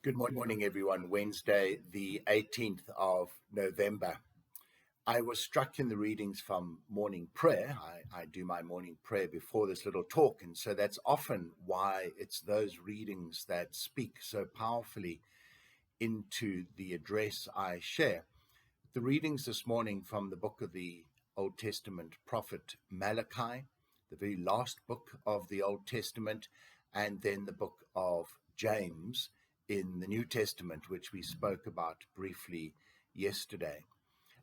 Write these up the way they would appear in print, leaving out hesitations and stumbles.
Good morning, everyone. Wednesday, the 18th of November. I was struck in the readings from morning prayer. I do my morning prayer before this little talk, and so that's often why it's those readings that speak so powerfully into the address I share. The readings this morning from the book of the Old Testament prophet Malachi, the very last book of the Old Testament, and then the book of James in the New Testament, which we spoke about briefly yesterday.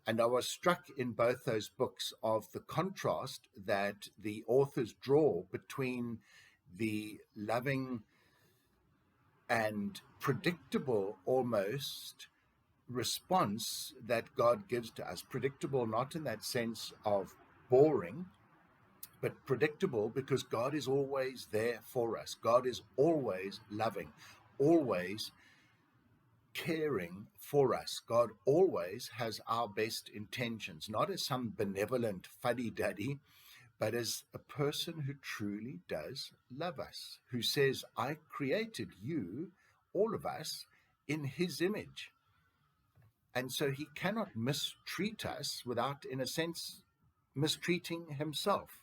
And I was struck in both those books of the contrast that the authors draw between the loving and predictable almost response that God gives to us. Predictable not in that sense of boring, but predictable because God is always there for us. God is always loving, always caring for us. God always has our best intentions, not as some benevolent fuddy-duddy, but as a person who truly does love us, who says, I created you, all of us, in his image. And so he cannot mistreat us without, in a sense, mistreating himself.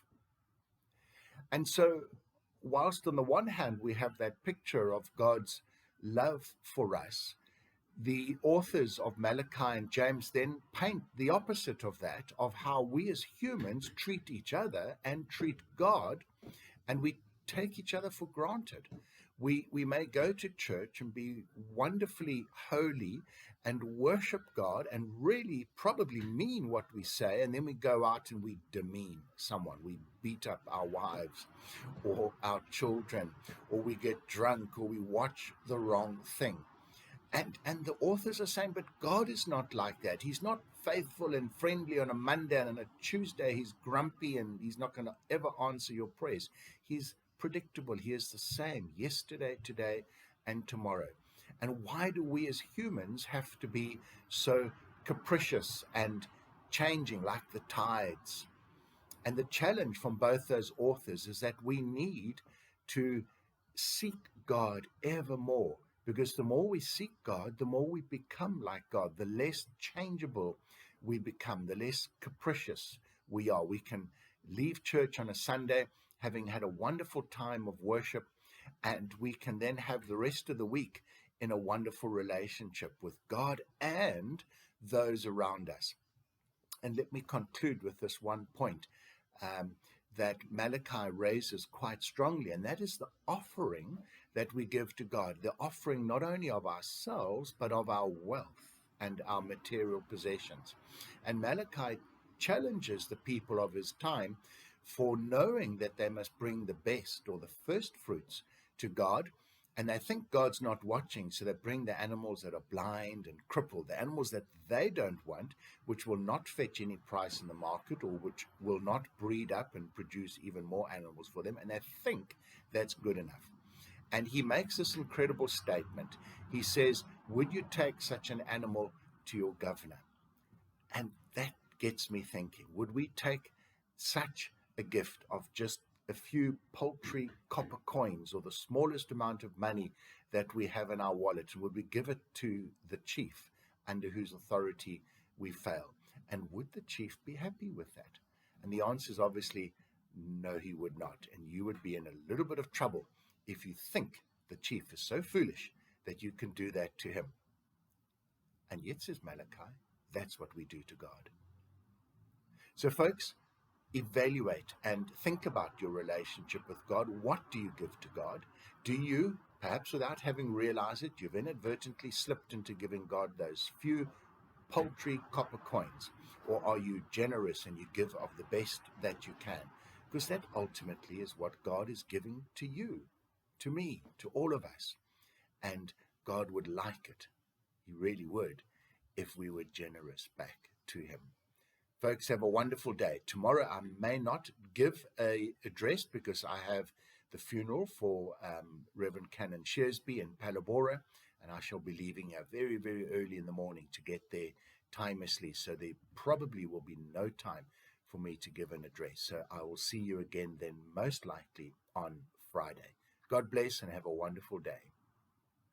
And so, whilst on the one hand we have that picture of God's love for us, the authors of Malachi and James then paint the opposite of that, of how we as humans treat each other and treat God, and we take each other for granted. We may go to church and be wonderfully holy and worship God and really probably mean what we say, and then we go out and we demean someone. We beat up our wives or our children, or we get drunk, or we watch the wrong thing. And the authors are saying, but God is not like that. He's not faithful and friendly on a Monday, and on a Tuesday he's grumpy and he's not going to ever answer your prayers. He's predictable. He is the same yesterday, today, and tomorrow. And why do we as humans have to be so capricious and changing like the tides? And the challenge from both those authors is that we need to seek God ever more, because the more we seek God, the more we become like God. The less changeable we become, the less capricious we are. We can leave church on a Sunday having had a wonderful time of worship, and we can then have the rest of the week in a wonderful relationship with God and those around us. And let me conclude with this one point that Malachi raises quite strongly, and that is the offering that we give to God, the offering not only of ourselves, but of our wealth and our material possessions. And Malachi challenges the people of his time for knowing that they must bring the best or the first fruits to God. And they think God's not watching, so they bring the animals that are blind and crippled, the animals that they don't want, which will not fetch any price in the market, or which will not breed up and produce even more animals for them, and they think that's good enough. And he makes this incredible statement. He says, would you take such an animal to your governor? And that gets me thinking, would we take such a gift of just a few paltry copper coins or the smallest amount of money that we have in our wallet, would we give it to the chief under whose authority we fail? And would the chief be happy with that? And the answer is obviously no, he would not. And you would be in a little bit of trouble if you think the chief is so foolish that you can do that to him. And yet, says Malachi, that's what we do to God. So folks, evaluate and think about your relationship with God. What do you give to God? Do you, perhaps without having realized it, you've inadvertently slipped into giving God those few paltry copper coins? Or are you generous and you give of the best that you can? Because that ultimately is what God is giving to you, to me, to all of us. And God would like it. He really would, if we were generous back to him. Folks, have a wonderful day. Tomorrow I may not give an address because I have the funeral for Reverend Canon Shearsby in Palabora, and I shall be leaving here very, very early in the morning to get there timelessly. So there probably will be no time for me to give an address. So I will see you again then, most likely on Friday. God bless and have a wonderful day.